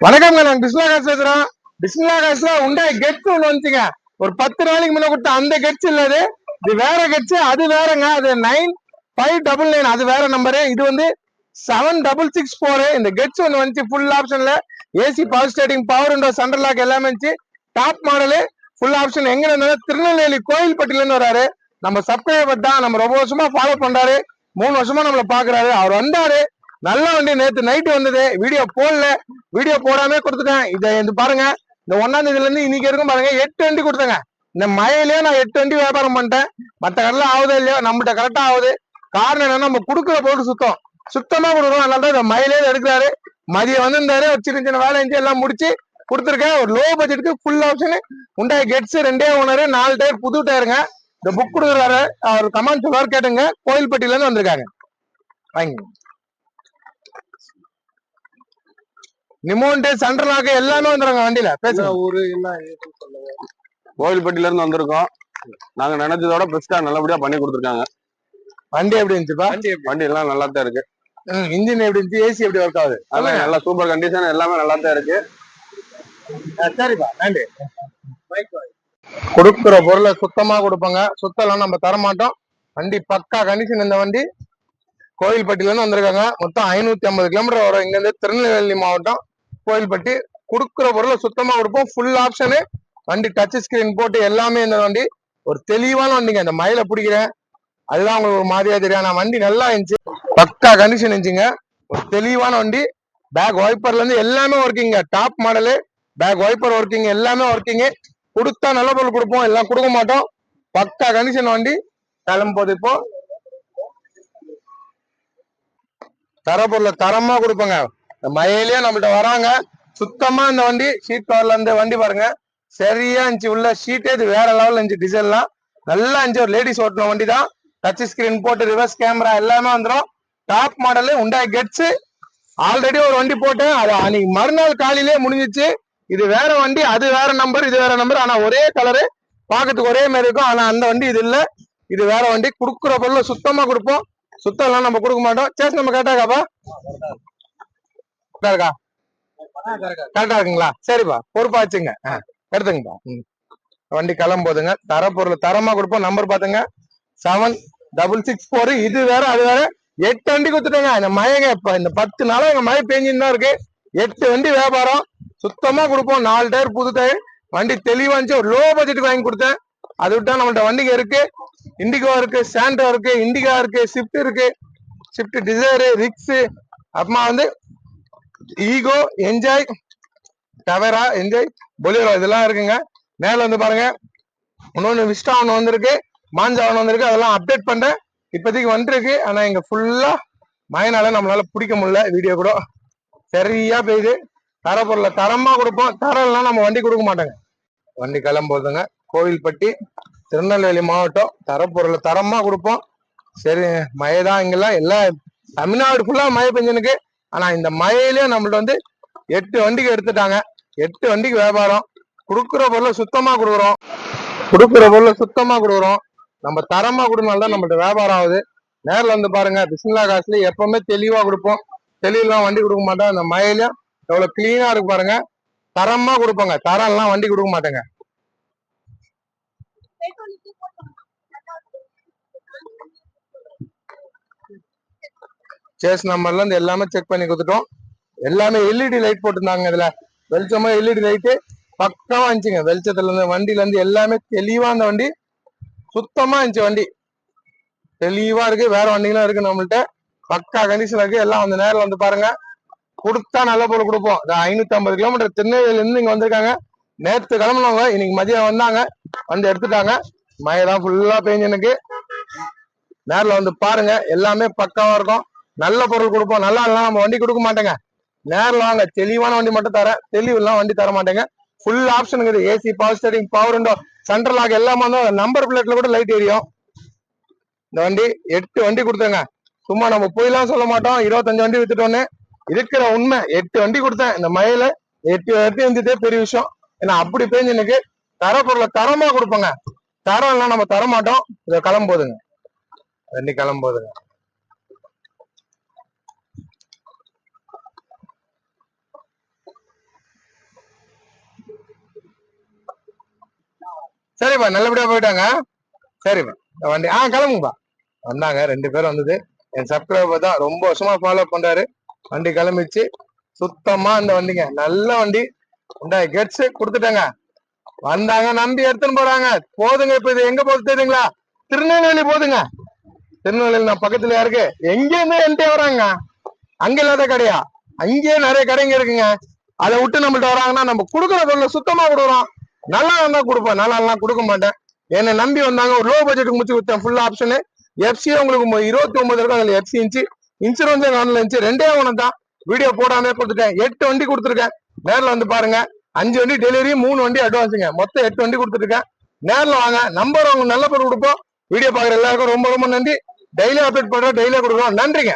வணக்கம்ங்க, நாங்க பிஸ்மிலா காசு பேசுறோம். பிஸ்மிலா காசுல உண்டாய் கெட்ஸ் ஒண்ணு வந்துச்சுங்க. ஒரு 10 நாளைக்கு முன்ன கொடுத்த அந்த கெட்ஸ் இல்ல, இது வேற கெட்ஸ். அது வேறங்க, அது 9599, அது வேற நம்பரு. இது வந்து 7664. இந்த கெட்ஸ் ஒண்ணு வந்துச்சு ஃபுல் ஆப்ஷன்ல. AC power steering, power window, central lock எல்லாமே இருந்துச்சு. Top model, full option. எங்க இருந்தாலும் திருநெல்வேலி கோயில்பட்டில இருந்து வராரு. நம்ம சப்ஸ்கிரைபர் தான், நம்ம ரொம்ப வருஷமா ஃபாலோ பண்றாரு. 3 வருஷமா நம்மள பாக்குறாரு. அவர் வந்தாரு, நல்ல வண்டி. நேத்து நைட்டு வந்தது, வீடியோ போடல, வீடியோ போடாம கொடுத்துட்டேன். இதை பாருங்க, இந்த 1ஆம் தேதியில இருந்து இன்னைக்கு இருக்கும் பாருங்க, 8 வண்டி கொடுத்தேங்க. இந்த மழையிலேயே நான் 8 வண்டி வியாபாரம் பண்ணிட்டேன். மற்ற கடல ஆகுதோ இல்லையோ, நம்மகிட்ட கரெக்டா ஆகுது. காரணம் என்னன்னா, நம்ம கொடுக்குற பொருள் சுத்தமா கொடுக்குறோம். அதனால இந்த மழையிலே எடுக்கிறாரு. மதியம் வந்திருந்தாரு, ஒரு சின்ன சின்ன வேலை இருந்துச்சு, எல்லாம் முடிச்சு கொடுத்துருக்கேன். ஒரு லோ பட்ஜெட்டுக்கு full option Hyundai Getz, 2 owner, 4 tyre, புது டயருங்க. இந்த புக் கொடுக்குறாரு, அவர் கமெண்ட் சொல்லுவார், கேட்டுங்க. கோயில்பட்டியில இருந்து வந்திருக்காங்க, வாங்கி. நிமோன்ட், சென்ட்ரல் லாக் எல்லாமே வந்துருங்க வண்டியில. பேசுங்க. ஊரு என்ன சொல்லுங்க. கோவில்பட்டியில இருந்து வந்திருக்கோம். நாங்க நினைச்சதோட பெஸ்டா நல்லபடியா பண்ணி கொடுத்துருக்காங்க. வண்டி எப்படி இருந்துச்சுப்பா? வண்டி எல்லாம் நல்லா தான் இருக்கு. இன்ஜின் எப்படி இருந்துச்சு? ஏசி எப்படி ஒர்க் ஆகுது? அதெல்லாம் நல்லா சூப்பர் கண்டிஷன், எல்லாமே நல்லா தான் இருக்கு. சரிப்பா, நன்றி. கொடுக்குற பொருளை சுத்தமா கொடுப்பாங்க. சுத்தம் நம்ம தர மாட்டோம். வண்டி பக்கா கண்டிஷன். இந்த வண்டி கோயில்பட்டியில இருந்து வந்திருக்காங்க. மொத்தம் 550 கிலோமீட்டர் வரும் இங்க இருந்து, திருநெல்வேலி மாவட்டம், கோயில்பட்டி. கொடுக்குற பொருளை சுத்தமா கொடுப்போம். ஃபுல் ஆப்ஷனு வண்டி, டச் ஸ்கிரீன் போட்டு எல்லாமே. இந்த வண்டி ஒரு தெளிவான வண்டிங்க. இந்த மயில பிடிக்கிறேன், அதுதான் உங்களுக்கு ஒரு மாதிரியா தெரியும். ஆனா வண்டி நல்லா இருந்துச்சு, பக்கா கண்டிஷன் இருந்துச்சுங்க. ஒரு தெளிவான வண்டி. பேக் வைப்பர்ல இருந்து எல்லாமே ஒர்க்கிங்க. Top model, back wiper working, எல்லாமே ஒர்க்கிங். கொடுத்தா நல்ல பொருள் கொடுப்போம், எல்லாம் கொடுக்க மாட்டோம். பக்கா கண்டிஷன் வண்டி. கிளம்பும்போது இப்போ தர பொருளை தரமா கொடுப்போங்க. இந்த மழையிலேயே நம்மள்ட்ட வராங்க. சுத்தமா இந்த வண்டி ஷீட் கவர்ல இருந்து வண்டி பாருங்க, சரியா இருந்துச்சு. உள்ள ஷீட்டே இது வேற லெவல்ல இருந்துச்சு. டிசைன்லாம் நல்லா இருந்துச்சு. ஒரு லேடிஸ் ஓட்டின வண்டி தான். டச் ஸ்கிரீன் போட்டு ரிவர்ஸ் கேமரா எல்லாமே வந்துடும். Top model Hyundai Getz. Already ஒரு வண்டி போட்டேன், அது அன்னைக்கு மறுநாள் காலையிலே முடிஞ்சிச்சு. இது வேற வண்டி, அது வேற நம்பர், இது வேற நம்பர். ஆனா ஒரே கலரு, பாக்கிறதுக்கு ஒரே மாதிரி இருக்கும். ஆனா அந்த வண்டி இது இல்ல, இது வேற வண்டி. கொடுக்குற பொருளை சுத்தமா கொடுப்போம். சுத்தம் எல்லாம் நம்ம கொடுக்க மாட்டோம். சேஸ் நம்ம கரெக்டாக்காப்பா? இருக்கா? கரெக்டா இருக்குங்களா? சரிப்பா, பொறுப்பா வச்சுங்க. எடுத்துங்கப்பா. வண்டி கிளம்போதுங்க. தர பொருள் தரமா கொடுப்போம். நம்பர் பாத்துங்க, 7664. இது வேற அது வேற. 8 வண்டி கொடுத்துட்டேங்க. இந்த மழைங்க இப்ப இந்த 10 நாளா எங்க மழை பெஞ்சுன்னு தான் இருக்கு. 8 வண்டி வியாபாரம் சுத்தமா கொடுப்போம். 4 டயர், புது டயர். வண்டி தெளிவா இருந்துச்சு. ஒரு லோ பட்ஜெட்டுக்கு வாங்கி கொடுத்தேன். அது விட்டா நம்மள்ட்ட வண்டிக்கு இருக்கு, இண்டிகோ இருக்கு, சாண்டோ இருக்கு, இண்டிகா இருக்கு, ஸ்விஃப்ட் இருக்கு, ஸ்விஃப்ட் டிசைர், ரிக்ஸ், அப்புறமா வந்து Eeco, Enjoy, Tavera, Enjoy, Bolero, இதெல்லாம் இருக்குங்க. மேல வந்து பாருங்க, இன்னொன்னு விஸ்டா ஒன்று வந்திருக்கு, மாஞ்சா ஒன்று வந்திருக்கு. அதெல்லாம் அப்டேட் பண்றேன். இப்போதைக்கு வந்துருக்கு. ஆனா இங்க ஃபுல்லா மழைனால நம்மளால பிடிக்க முடியல வீடியோ கூட. சரியா பெய்யுது. தர பொருளை தரமா கொடுப்போம். தரம்லாம் நம்ம வண்டி கொடுக்க மாட்டோங்க. வண்டி கிளம்போதுங்க. கோவில்பட்டி, திருநெல்வேலி மாவட்டம். தரப்பொருளை தரமா கொடுப்போம். சரி, மழை தான் இங்கெல்லாம், எல்லாம் தமிழ்நாடு ஃபுல்லா மழை பெஞ்சனுக்கு. ஆனா இந்த மழையிலயும் நம்மள்ட்ட வந்து 8 வண்டிக்கு எடுத்துட்டாங்க. 8 வண்டிக்கு வியாபாரம். கொடுக்குற பொருளை சுத்தமா கொடுக்குறோம். கொடுக்குற பொருளை சுத்தமா கொடுக்குறோம். நம்ம தரமா கொடுனால்தான் நம்மள்ட்ட வியாபாரம் ஆகுது. நேரில் வந்து பாருங்க. பிஸ்மிலா காசுல எப்பவுமே தெளிவா கொடுப்போம். தெளிவெல்லாம் வண்டி கொடுக்க மாட்டோம். அந்த மழையிலயும் எவ்வளவு கிளீனா இருக்கு பாருங்க. தரமா கொடுப்போங்க. தரம் எல்லாம் வண்டி கொடுக்க மாட்டேங்க. சேஸ் நம்பர்ல இருந்து எல்லாமே செக் பண்ணி கொடுத்துட்டோம். எல்லாமே எல்இடி லைட் போட்டிருந்தாங்க. இதுல வெளிச்சமா எல்இடி லைட்டு பக்கமா இருந்துச்சுங்க. வெளிச்சத்துல இருந்து, வண்டியில இருந்து எல்லாமே தெளிவா. அந்த வண்டி சுத்தமா இருந்துச்சு. வண்டி தெளிவா இருக்கு. வேற வண்டிகளும் இருக்கு நம்மள்ட்ட. பக்கா கண்டிஷன் இருக்கு. எல்லாம் வந்து நேரில் வந்து பாருங்க. கொடுத்தா நல்ல பொருள் கொடுப்போம். 550 கிலோமீட்டர் திருநெல்வேலியில இருந்து இங்க வந்திருக்காங்க. நேற்று கிளம்புனவங்க இன்னைக்கு மதியம் வந்தாங்க, வந்து எடுத்துட்டாங்க. மழைதான் ஃபுல்லா பெஞ்சு எனக்கு. நேரில் வந்து பாருங்க. எல்லாமே பக்காவா இருக்கும். நல்ல பொருள் கொடுப்போம். நல்லா இல்லைனா நம்ம வண்டி கொடுக்க மாட்டேங்க. நேரில் வாங்க, தெளிவான வண்டி மட்டும் தரேன். தெளிவு எல்லாம் வண்டி தர மாட்டேங்க. ஃபுல் ஆப்ஷன் இருக்குது. AC, power steering, power window, central lock எல்லாமே வந்து நம்பர் பிளேட்ல கூட லைட் எரியும். இந்த வண்டி 8 வண்டி கொடுத்தேங்க. சும்மா நம்ம போயெல்லாம் சொல்ல மாட்டோம். 25 வண்டி வித்துட்டோன்னு. இருக்கிற உண்மை, 8 வண்டி கொடுத்தேன். இந்த மழையில 8 வண்டி வந்துட்டே பெரிய விஷயம். ஏன்னா அப்படி பேஞ்சு எனக்கு தர பொருளை தரமா கொடுப்போங்க. தரம் எல்லாம் நம்ம தர மாட்டோம். இதை கிளம்போதுங்க. வண்டி கிளம்போதுங்க. சரிப்பா, நல்லபடியா போயிட்டாங்க. சரிப்பா, இந்த வண்டி கிளம்புங்கப்பா. வந்தாங்க 2 பேரும் வந்தது. என் சப்ஸ்கிரைபர் தான், ரொம்ப வருஷமா ஃபாலோ பண்றாரு. வண்டி கிளம்பிச்சு. சுத்தமா இந்த வண்டிங்க நல்ல வண்டி. கெட்ஸ் கொடுத்துட்டாங்க. வந்தாங்க, நம்பி எடுத்துன்னு போறாங்க. போதுங்க. இப்ப இது எங்க போகுது தெரியுங்களா? திருநெல்வேலி போதுங்க. திருநெல்வேலி நான் பக்கத்துல இருக்கு. எங்க இருந்து என்கிட்ட வராங்க. அங்க இல்லாத கடையா? அங்கேயே நிறைய கடைங்க இருக்குங்க. அதை விட்டு நம்மள்ட்ட வராங்கன்னா நம்ம கொடுக்குற பொருளை சுத்தமா கொடுக்குறோம். நல்லா இருந்தா கொடுப்பேன், நல்லா எல்லாம் கொடுக்க மாட்டேன். என்னை நம்பி வந்தாங்க. ஒரு லோ பட்ஜெட்டுக்கு முடிச்சு கொடுத்தேன். Full option. எஃப்சி உங்களுக்கு 29 இருக்கும். அதுல எஃப்சி இருந்துச்சு, இன்சூரன்ஸ் இருந்துச்சு. 2 ஒன்று தான். வீடியோ போடாம கொடுத்துட்டேன். 8 வண்டி கொடுத்துருக்கேன். நேரில் வந்து பாருங்க. 5 வண்டி டெலிவரி, 3 வண்டி அட்வான்ஸுங்க. மொத்தம் 8 வண்டி கொடுத்துருக்கேன். நேரில் வாங்க. நம்பர் உங்களுக்கு நல்ல பொருள் கொடுப்போம். வீடியோ பாக்குற எல்லாருக்கும் ரொம்ப ரொம்ப நன்றி. டெய்லி அப்டேட் பண்றோம், டெய்லியா கொடுக்குறோம். நன்றிங்க.